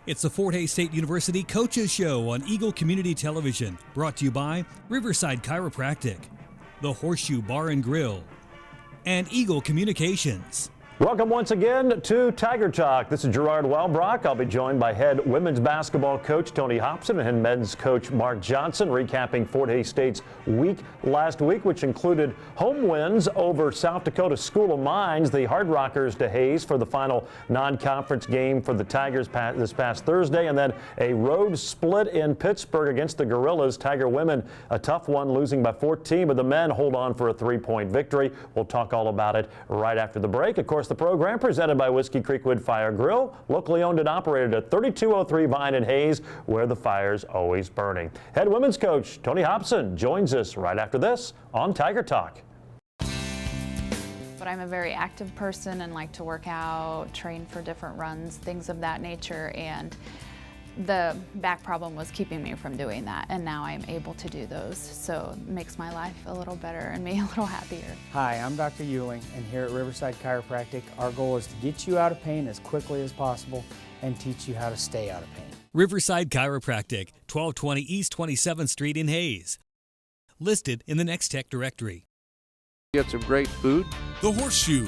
It's the Fort Hays State University Coaches Show on Eagle Community Television, brought to you by Riverside Chiropractic, the Horseshoe Bar and Grill, and Eagle Communications. Welcome once again to Tiger Talk. This is Gerard Welbrock. I'll be joined by head women's basketball coach Tony Hobson and head men's coach Mark Johnson, recapping Fort Hays State's week last week, which included home wins over South Dakota School of Mines, the Hard Rockers to Hays for the final non-conference game for the Tigers this past Thursday, and then a road split in Pittsburgh against the Gorillas. Tiger women, a tough one, losing by 14, but the men hold on for a 3-point victory. We'll talk all about it right after the break. Of course, the program presented by Whiskey Creek Wood Fire Grill, locally owned and operated at 3203 Vine and Hays, where the fire's always burning. Head women's coach Tony Hobson joins us right after this on Tiger Talk. But I'm a very active person and like to work out, train for different runs, things of that nature, and the back problem was keeping me from doing that, and now I'm able to do those, so it makes my life a little better and me a little happier. Hi, I'm Dr. Ewing, and here at Riverside Chiropractic, our goal is to get you out of pain as quickly as possible and teach you how to stay out of pain. Riverside Chiropractic, 1220 East 27th Street in Hays. Listed in the Next Tech directory. Get some great food. The Horseshoe.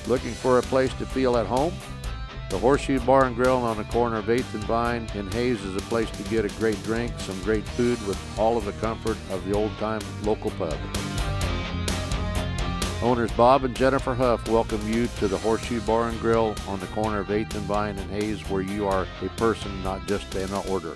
Looking for a place to feel at home? The Horseshoe Bar and Grill on the corner of 8th and Vine in Hays is a place to get a great drink, some great food with all of the comfort of the old-time local pub. Owners Bob and Jennifer Huff welcome you to the Horseshoe Bar and Grill on the corner of 8th and Vine in Hays, where you are a person, not just an order.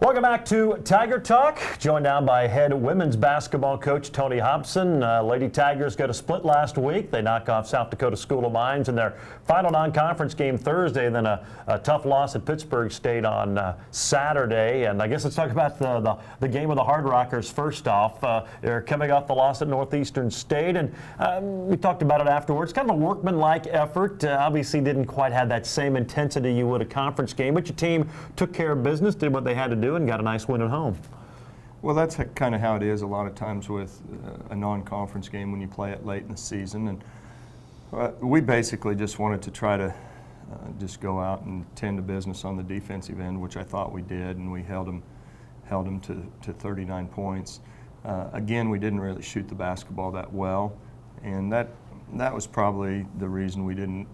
Welcome back to Tiger Talk, joined now by head women's basketball coach Tony Hobson. Lady Tigers got a split last week. They knock off South Dakota School of Mines in their final non-conference game Thursday, then a tough loss at Pittsburgh State on Saturday. And I guess let's talk about the game of the Hard Rockers first off. They're coming off the loss at Northeastern State, and we talked about it afterwards. Kind of a workmanlike effort. Obviously didn't quite have that same intensity you would a conference game, but your team took care of business, did what they had to do, and got a nice win at home. Well, that's kind of how it is a lot of times with a non-conference game when you play it late in the season. And we basically just wanted to try to just go out and tend to business on the defensive end, which I thought we did, and we held them to 39 points. Again, we didn't really shoot the basketball that well, and that was probably the reason we didn't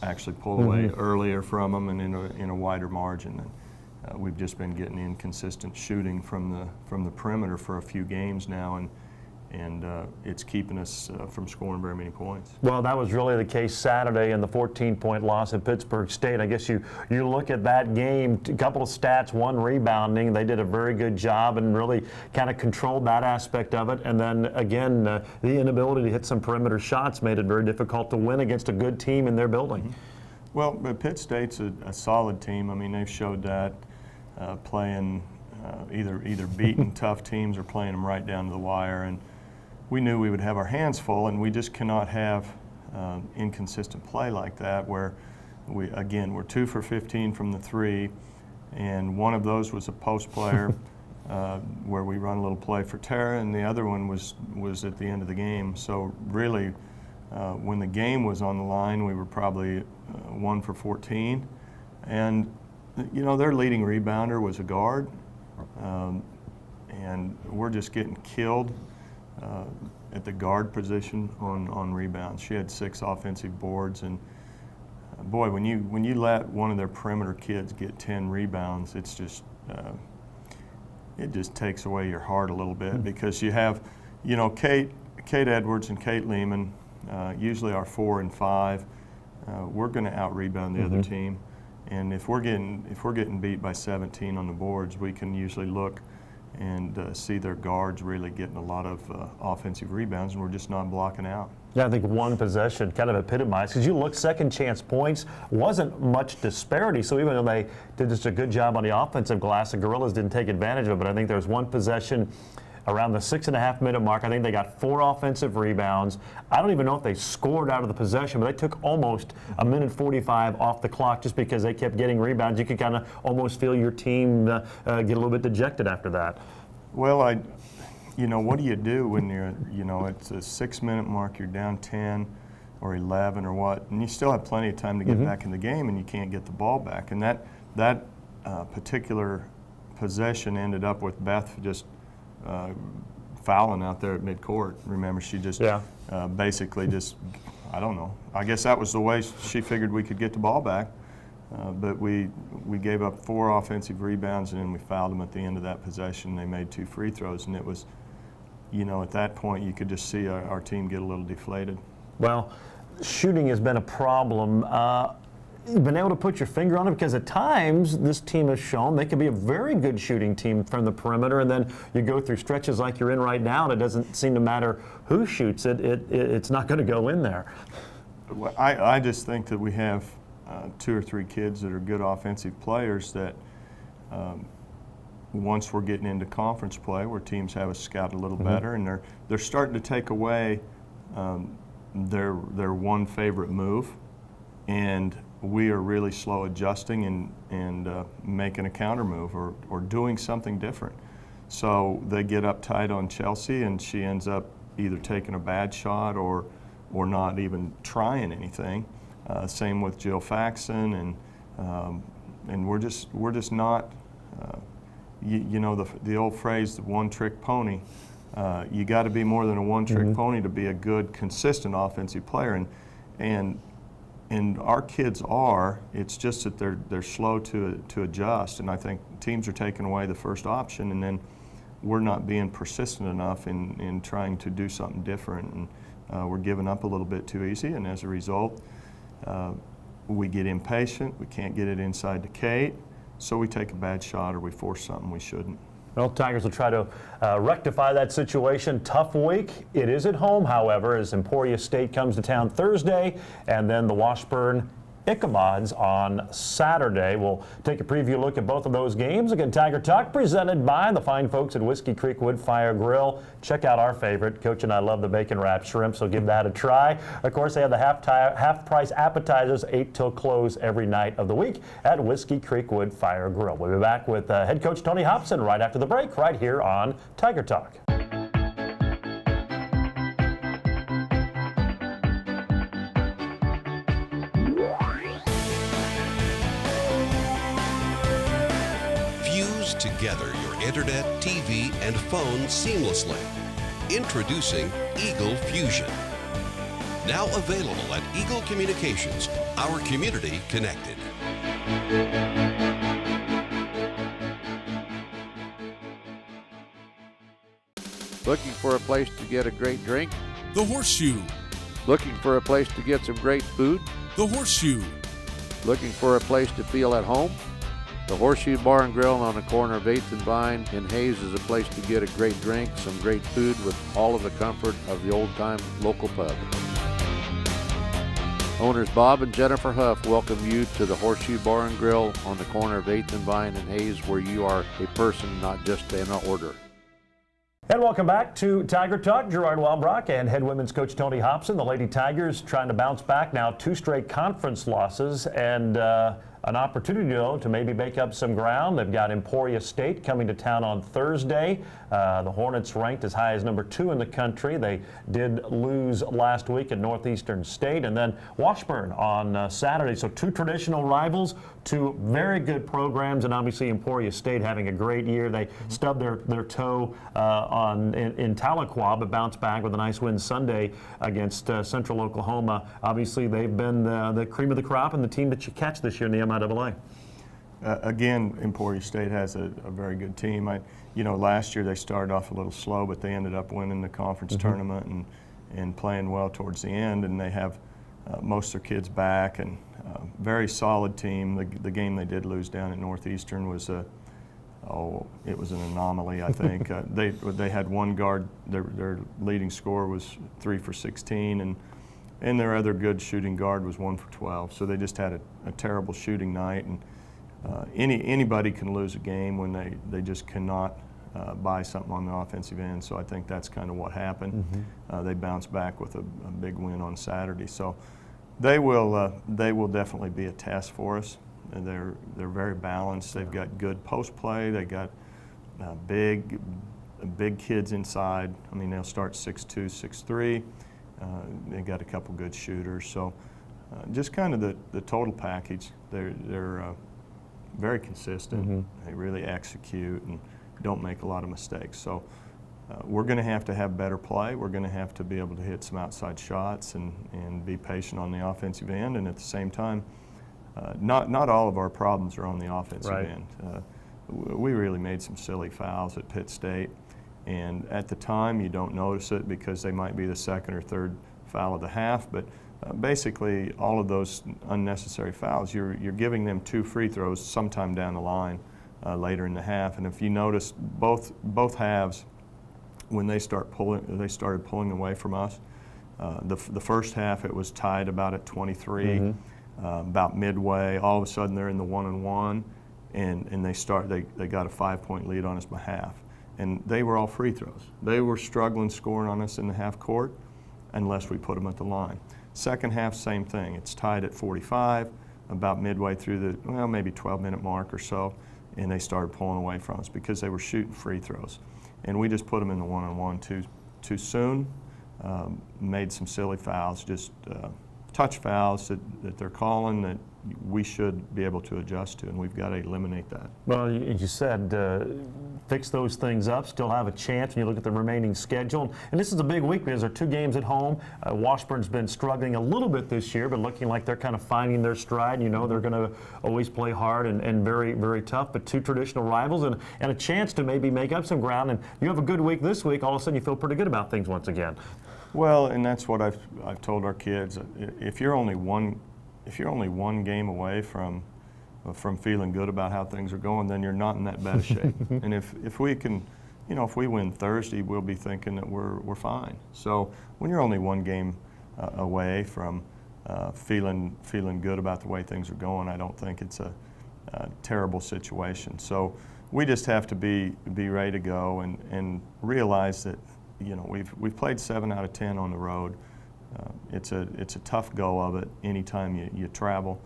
actually pull away earlier from them and in a wider margin. We've just been getting inconsistent shooting from the perimeter for a few games now, and it's keeping us from scoring very many points. Well, that was really the case Saturday in the 14-point loss at Pittsburgh State. I guess you look at that game, a couple of stats, one rebounding. They did a very good job and really kind of controlled that aspect of it. And then again, the inability to hit some perimeter shots made it very difficult to win against a good team in their building. Well, but Pitt State's a solid team. I mean, they've showed that. Playing either beating tough teams or playing them right down to the wire, and we knew we would have our hands full, and we just cannot have inconsistent play like that where we're 2 for 15 from the three, and one of those was a post player where we run a little play for Tara, and the other one was at the end of the game. So really, when the game was on the line, we were probably 1 for 14, and you know, their leading rebounder was a guard, and we're just getting killed at the guard position on rebounds. She had 6 offensive boards, and boy, when you let one of their perimeter kids get 10 rebounds, it's just it just takes away your heart a little bit, because you have, you know, Kate Edwards and Kate Lehman, usually our 4 and 5. We're going to out-rebound the other team. And if we're getting beat by 17 on the boards, we can usually look and see their guards really getting a lot of offensive rebounds, and we're just not blocking out. Yeah, I think one possession kind of epitomized, because you look second chance points, wasn't much disparity. So even though they did just a good job on the offensive glass, the Gorillas didn't take advantage of it. But I think there was one possession around the 6.5-minute mark. I think they got 4 offensive rebounds. I don't even know if they scored out of the possession, but they took almost a minute 45 off the clock just because they kept getting rebounds. You could kind of almost feel your team get a little bit dejected after that. Well, you know, what do you do when you're, you know, it's a 6-minute mark, you're down 10. or 11 or what, and you still have plenty of time to get back in the game, and you can't get the ball back. And that particular possession ended up with Beth just fouling out there at midcourt. Remember, she just basically just, I don't know. I guess that was the way she figured we could get the ball back. But we gave up 4 offensive rebounds, and then we fouled them at the end of that possession. They made 2 free throws, and it was, you know, at that point you could just see our team get a little deflated. Well, shooting has been a problem. You've been able to put your finger on it, because at times this team has shown they can be a very good shooting team from the perimeter, and then you go through stretches like you're in right now, and it doesn't seem to matter who shoots it, it's not going to go in there. Well, I just think that we have 2 or 3 kids that are good offensive players that once we're getting into conference play, where teams have us scout a little better, and they're starting to take away their one favorite move, and we are really slow adjusting and making a counter move or doing something different. So they get uptight on Chelsea, and she ends up either taking a bad shot or not even trying anything. Same with Jill Faxon, and we're just not. You know the old phrase, the one-trick pony. You got to be more than a one-trick pony to be a good, consistent offensive player, and our kids are. It's just that they're slow to adjust, and I think teams are taking away the first option, and then we're not being persistent enough in trying to do something different, and we're giving up a little bit too easy, and as a result, we get impatient. We can't get it inside to Kate, so we take a bad shot or we force something we shouldn't. Well, Tigers will try to rectify that situation. Tough week. It is at home, however, as Emporia State comes to town Thursday, and then the Washburn Ichamods on Saturday. We'll take a preview look at both of those games. Again, Tiger Talk presented by the fine folks at Whiskey Creek Wood Fire Grill. Check out our favorite. Coach and I love the bacon wrapped shrimp, so give that a try. Of course, they have the half price appetizers, 8 till close every night of the week at Whiskey Creek Wood Fire Grill. We'll be back with head coach Tony Hobson right after the break, right here on Tiger Talk. Together your internet, TV, and phone seamlessly. Introducing Eagle Fusion. Now available at Eagle Communications, our community connected. Looking for a place to get a great drink? The Horseshoe. Looking for a place to get some great food? The Horseshoe. Looking for a place to feel at home? The Horseshoe Bar and Grill on the corner of 8th and Vine in Hayes is a place to get a great drink, some great food with all of the comfort of the old-time local pub. Owners Bob and Jennifer Huff welcome you to the Horseshoe Bar and Grill on the corner of 8th and Vine in Hayes, where you are a person, not just an order. And welcome back to Tiger Talk. Gerard Welbrock and head women's coach Tony Hobson. The Lady Tigers trying to bounce back now, 2 straight conference losses, and an opportunity, though, to maybe make up some ground. They've got Emporia State coming to town on Thursday. The Hornets ranked as high as number 2 in the country. They did lose last week at Northeastern State. And then Washburn on Saturday. So 2 traditional rivals, 2 very good programs, and obviously Emporia State having a great year. They stubbed their toe in Tahlequah, but bounced back with a nice win Sunday against Central Oklahoma. Obviously, they've been the cream of the crop and the team that you catch this year in the MIAA. Again, Emporia State has a very good team. Last year they started off a little slow, but they ended up winning the conference tournament and playing well towards the end. And they have most of their kids back, and very solid team. The game they did lose down at Northeastern was it was an anomaly, I think. They had one guard. Their leading scorer was 3 for 16, and their other good shooting guard was 1 for 12. So they just had a terrible shooting night. And anybody can lose a game when they just cannot buy something on the offensive end. So I think that's kind of what happened. They bounced back with a big win on Saturday. So they will definitely be a test for us. And they're very balanced. They've got good post play. They got big kids inside. I mean, they'll start 6'2", 6'3", They got a couple good shooters. So just kind of the total package. They're very consistent. They really execute and don't make a lot of mistakes. So we're going to have better play. We're going to have to be able to hit some outside shots and be patient on the offensive end. And at the same time, not all of our problems are on the offensive end. We really made some silly fouls at Pitt State. And at the time, you don't notice it because they might be the second or third foul of the half. But basically, all of those unnecessary fouls, you're giving them 2 free throws sometime down the line later in the half. And if you notice, both halves, when they started pulling away from us. The first half, it was tied about at 23. About midway, all of a sudden they're in the 1-on-1, and they got a 5-point lead on us by half. And they were all free throws. They were struggling scoring on us in the half court unless we put them at the line. Second half, same thing. It's tied at 45, about midway through the, maybe 12-minute mark or so, and they started pulling away from us because they were shooting free throws. And we just put them in the 1-on-1 too soon, made some silly fouls, just touch fouls that they're calling that we should be able to adjust to, and we've got to eliminate that. Well, you said fix those things up, still have a chance when you look at the remaining schedule. And this is a big week because there are 2 games at home. Washburn's been struggling a little bit this year, but looking like they're kind of finding their stride. You know, they're going to always play hard and very, very tough, but 2 traditional rivals and a chance to maybe make up some ground. And you have a good week this week, all of a sudden you feel pretty good about things once again. Well, and that's what I've told our kids. If you're only one game away from feeling good about how things are going, then you're not in that bad a shape. And if we can, if we win Thursday, we'll be thinking that we're fine. So when you're only 1 game away from feeling good about the way things are going, I don't think it's a terrible situation. So we just have to be ready to go and realize that we've played 7 out of 10 on the road. It's a tough go of it anytime you travel,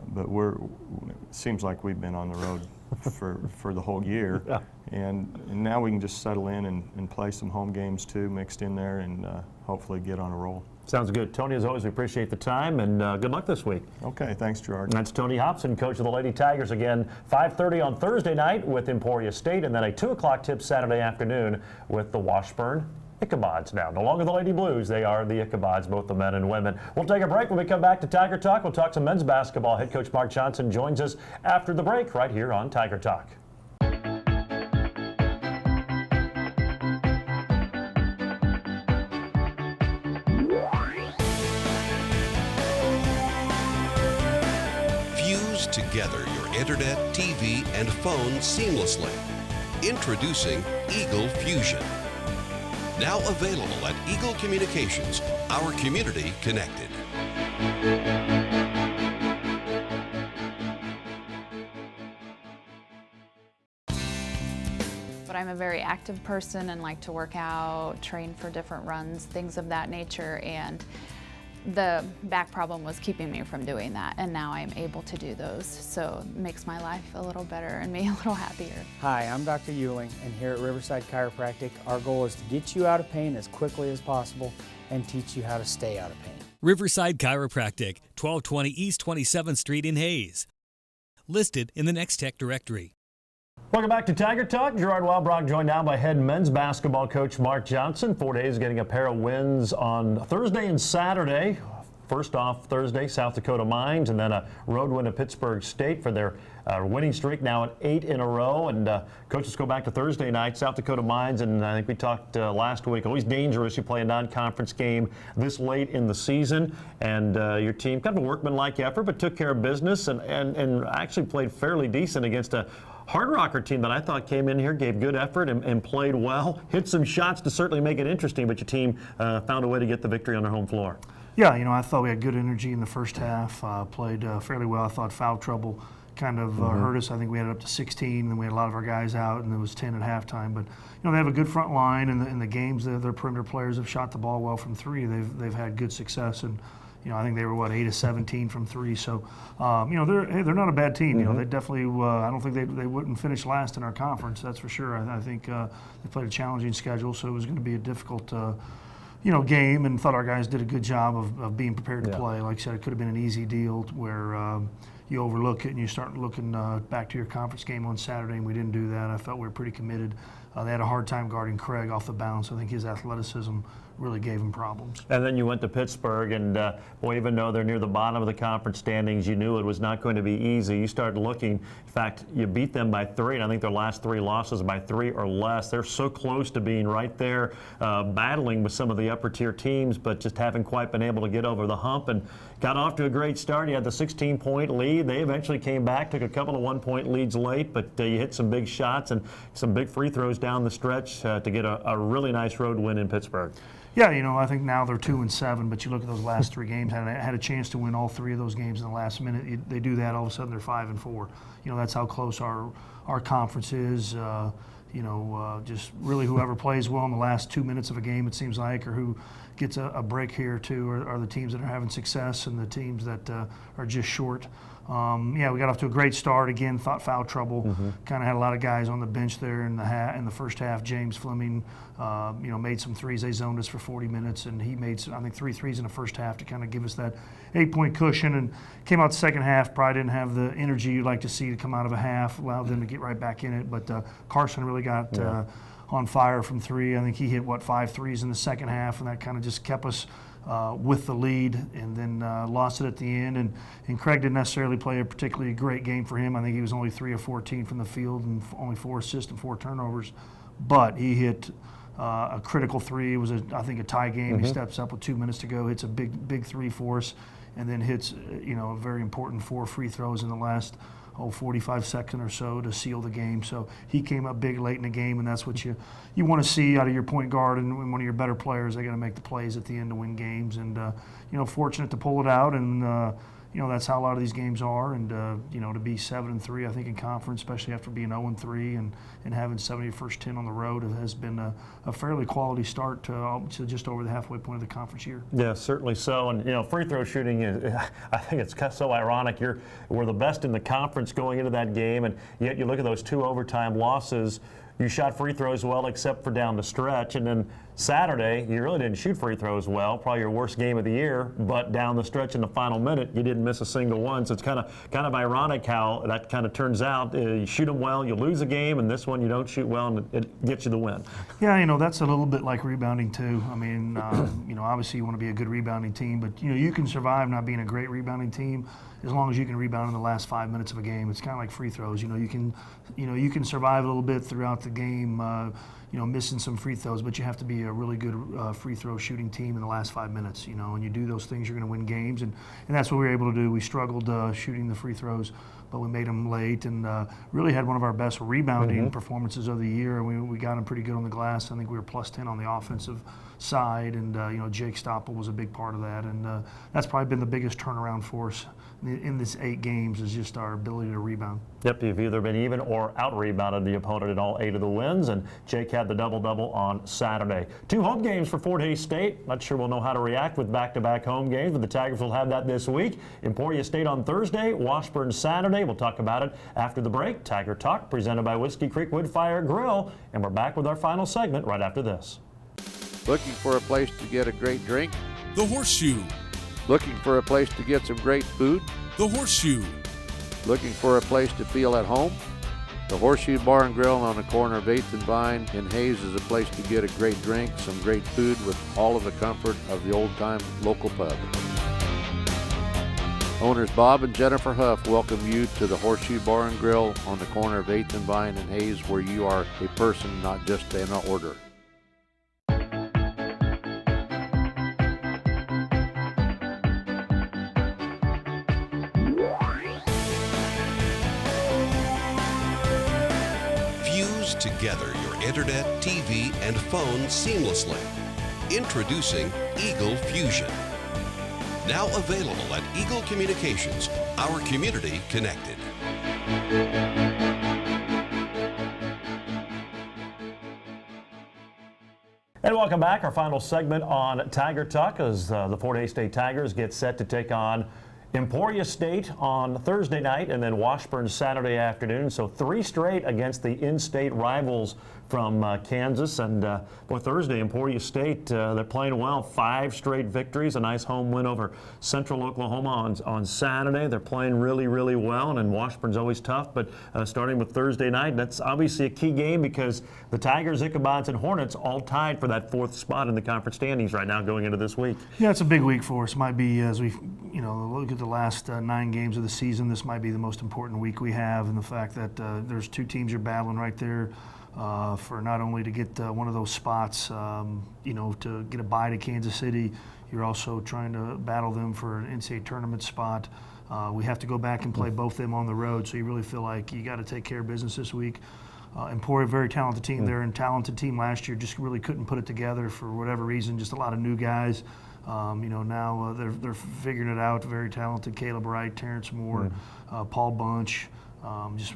but it seems like we've been on the road for the whole year, and now we can just settle in and play some home games too mixed in there and hopefully get on a roll. Sounds good. Tony, as always, we appreciate the time, and good luck this week. Okay, thanks, Gerard. And that's Tony Hobson, coach of the Lady Tigers. Again, 5:30 on Thursday night with Emporia State, and then a 2 o'clock tip Saturday afternoon with the Washburn Ichabods. Now, no longer the Lady Blues, they are the Ichabods, both the men and women. We'll take a break. When we come back to Tiger Talk, we'll talk some men's basketball. Head coach Mark Johnson joins us after the break right here on Tiger Talk. Fuse together your internet, TV, and phone seamlessly. Introducing Eagle Fusion. Now available at Eagle Communications, our community connected. But I'm a very active person and like to work out, train for different runs, things of that nature, and the back problem was keeping me from doing that, and now I'm able to do those, so it makes my life a little better and me a little happier. Hi, I'm Dr. Euling, and here at Riverside Chiropractic, our goal is to get you out of pain as quickly as possible and teach you how to stay out of pain. Riverside Chiropractic, 1220 East 27th Street in Hayes. Listed in the Next Tech directory. Welcome back to Tiger Talk. Gerard Wellbrock joined now by head men's basketball coach Mark Johnson. 4 days getting a pair of wins on Thursday and Saturday. First off Thursday, South Dakota Mines, and then a road win at Pittsburgh State for their winning streak now at 8 in a row. And coaches go back to Thursday night, South Dakota Mines, and I think we talked last week, always dangerous. You play a non-conference game this late in the season, and your team, kind of a workmanlike effort, but took care of business and actually played fairly decent against a Hard Rocker team that I thought came in here, gave good effort and played well, hit some shots to certainly make it interesting, but your team found a way to get the victory on their home floor. Yeah, I thought we had good energy in the first half, played fairly well. I thought foul trouble kind of hurt us. I think we had it up to 16, and we had a lot of our guys out, and it was 10 at halftime. But, they have a good front line, and in the games, their perimeter players have shot the ball well from 3. They've had good success, and I think they were 8 of 17 from 3. So, they're not a bad team. They definitely. I don't think they wouldn't finish last in our conference. That's for sure. I think they played a challenging schedule, so it was going to be a difficult game, and thought our guys did a good job of being prepared to Yeah. play. Like I said, it could have been an easy deal where you overlook it and you start looking back to your conference game on Saturday, and we didn't do that. I felt we were pretty committed. They had a hard time guarding Craig off the bounce. I think his athleticism really gave him problems. And then you went to Pittsburgh, and boy, even though they're near the bottom of the conference standings, you knew it was not going to be easy. You started looking. In fact, you beat them by 3, and I think their last 3 losses by 3 or less. They're so close to being right there, battling with some of the upper tier teams, but just haven't quite been able to get over the hump. And got off to a great start. You had the 16-point lead. They eventually came back, took a couple of 1-point leads late, but you hit some big shots and some big free throws down the stretch to get a really nice road win in Pittsburgh. Yeah, I think now they're 2-7, but you look at those last 3 games, had a chance to win all 3 of those games in the last minute. They do that, all of a sudden they're 5-4. That's how close our conference is. Just really whoever plays well in the last 2 minutes of a game, it seems like, or who gets a break here or two are the teams that are having success, and the teams that are just short. We got off to a great start. Again, thought foul trouble. Kind of had a lot of guys on the bench there in the first half. James Fleming, made some threes. They zoned us for 40 minutes, and he made, I think, 3 threes in the first half to kind of give us that 8-point cushion. And came out the second half, probably didn't have the energy you'd like to see to come out of a half, allowed them to get right back in it. But Carson really got on fire from 3. I think he hit, 5 threes in the second half, and that kind of just kept us with the lead, and then lost it at the end. And Craig didn't necessarily play a particularly great game for him. I think he was only 3 of 14 from the field and only 4 assists and 4 turnovers. But he hit a critical 3. It was, I think, a tie game. He steps up with 2 minutes to go, hits a big 3 for us, and then hits a very important 4 free throws in the last 45 seconds or so to seal the game. So he came up big late in the game, and that's what you want to see out of your point guard and one of your better players. They got to make the plays at the end to win games, and fortunate to pull it out. And that's how a lot of these games are. And to be 7-3, I think, in conference, especially after being 0-3 and having 70 first 10 on the road, has been a fairly quality start to just over the halfway point of the conference year. Yeah, certainly so. And free throw shooting is, I think it's so ironic. We're the best in the conference going into that game, and yet you look at those 2 overtime losses. You shot free throws well, except for down the stretch, and then Saturday you really didn't shoot free throws well. Probably your worst game of the year, but down the stretch in the final minute, you didn't miss a single one. So it's kind of ironic how that kind of turns out. You shoot them well, you lose a game, and this one you don't shoot well, and it gets you the win. Yeah, that's a little bit like rebounding too. I mean, obviously you want to be a good rebounding team, but you can survive not being a great rebounding team as long as you can rebound in the last 5 minutes of a game. It's kind of like free throws. You can survive a little bit throughout the game, missing some free throws, but you have to be a really good free throw shooting team in the last 5 minutes. And you do those things, you're going to win games, and that's what we were able to do. We struggled shooting the free throws, but we made them late, and really had one of our best rebounding performances of the year. We got them pretty good on the glass. I think we were plus 10 on the offensive side, and Jake Stoppel was a big part of that, and that's probably been the biggest turnaround for us in this 8 games, is just our ability to rebound. Yep, you've either been even or out-rebounded the opponent in all 8 of the wins, and Jake had the double-double on Saturday. 2 home games for Fort Hays State. Not sure we'll know how to react with back-to-back home games, but the Tigers will have that this week. Emporia State on Thursday, Washburn Saturday. We'll talk about it after the break. Tiger Talk, presented by Whiskey Creek Woodfire Grill, and we're back with our final segment right after this. Looking for a place to get a great drink? The Horseshoe. Looking for a place to get some great food? The Horseshoe. Looking for a place to feel at home? The Horseshoe Bar and Grill on the corner of 8th and Vine in Hayes is a place to get a great drink, some great food with all of the comfort of the old-time local pub. Owners Bob and Jennifer Huff welcome you to the Horseshoe Bar and Grill on the corner of 8th and Vine in Hayes, where you are a person, not just an order. Together your internet, TV, and phone seamlessly. Introducing Eagle Fusion. Now available at Eagle Communications, our community connected. And welcome back. Our final segment on Tiger Talk as the Fort Hays State Tigers get set to take on Emporia State on Thursday night, and then Washburn Saturday afternoon. So 3 straight against the in-state rivals from Kansas. And Thursday, Emporia State, they're playing well. 5 straight victories, a nice home win over Central Oklahoma on Saturday. They're playing really, really well, and then Washburn's always tough. But starting with Thursday night, that's obviously a key game because the Tigers, Ichabods, and Hornets all tied for that 4th spot in the conference standings right now going into this week. Yeah, it's a big week for us. Might be, as we look at the last 9 games of the season, this might be the most important week we have, and the fact that there's 2 teams you're battling right there for not only to get one of those spots, to get a bye to Kansas City, you're also trying to battle them for an NCAA tournament spot. We have to go back and play both them on the road, so you really feel like you got to take care of business this week. Emporia, very talented team. They're a talented team last year, just really couldn't put it together for whatever reason, just a lot of new guys. Now they're figuring it out. Very talented. Caleb Wright, Terrence Moore, Paul Bunch.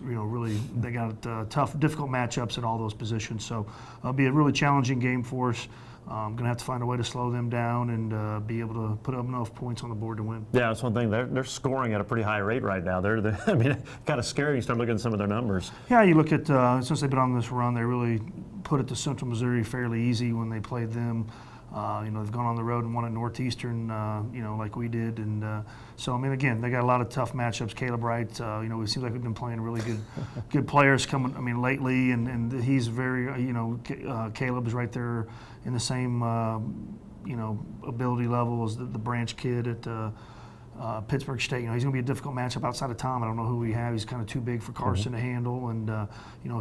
Really, they got tough, difficult matchups at all those positions. So it'll be a really challenging game for us. Going to have to find a way to slow them down and be able to put up enough points on the board to win. Yeah, that's one thing. They're scoring at a pretty high rate right now. Kind of scary. You start looking at some of their numbers. Yeah, you look at since they've been on this run, they really put it to Central Missouri fairly easy when they played them. They've gone on the road and won at Northeastern, like we did. And again, they got a lot of tough matchups. Caleb Wright, it seems like we've been playing really good players coming, lately. And he's very, Caleb's right there in the same, ability level as the Branch kid at Pittsburgh State. He's going to be a difficult matchup outside of Tom. I don't know who we have. He's kind of too big for Carson to handle. And,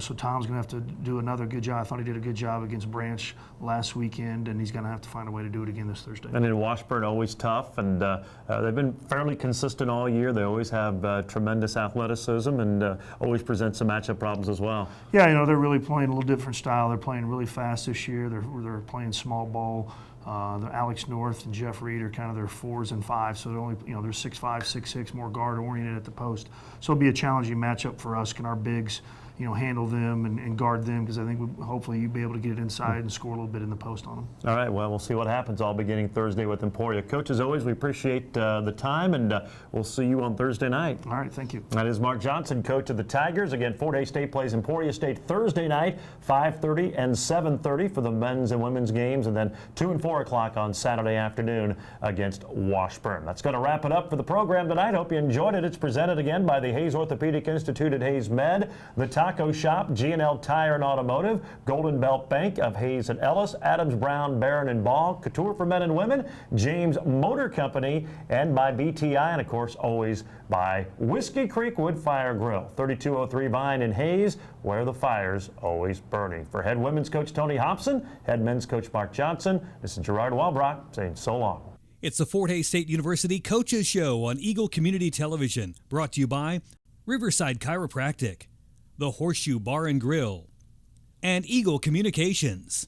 so Tom's going to have to do another good job. I thought he did a good job against Branch last weekend, and he's going to have to find a way to do it again this Thursday. And in Washburn, always tough. And they've been fairly consistent all year. They always have tremendous athleticism and always present some matchup problems as well. Yeah, they're really playing a little different style. They're playing really fast this year. They're playing small ball. Alex North and Jeff Reed are kind of their 4s and 5s, so they're only, they're 6'5", 6'6", more guard oriented at the post. So it'll be a challenging matchup for us. Can our bigs, handle them and guard them? Because I think hopefully you'll be able to get it inside and score a little bit in the post on them. All right, well, we'll see what happens all beginning Thursday with Emporia. Coach, as always, we appreciate the time, and we'll see you on Thursday night. All right, thank you. That is Mark Johnson, coach of the Tigers. Again, Fort Hays State plays Emporia State Thursday night, 5:30 and 7:30 for the men's and women's games, and then 2 and 4 o'clock on Saturday afternoon against Washburn. That's going to wrap it up for the program tonight. Hope you enjoyed it. It's presented again by the Hays Orthopedic Institute at Hays Med, the Taco Shop, G&L Tire and Automotive, Golden Belt Bank of Hays and Ellis, Adams, Brown, Barron and Ball, Couture for Men and Women, James Motor Company, and by BTI, and of course always by Whiskey Creek Wood Fire Grill, 3203 Vine in Hays, where the fire's always burning. For head women's coach Tony Hobson, head men's coach Mark Johnson, this is Gerard Welbrock saying so long. It's the Fort Hays State University Coaches Show on Eagle Community Television, brought to you by Riverside Chiropractic, the Horseshoe Bar and Grill, and Eagle Communications.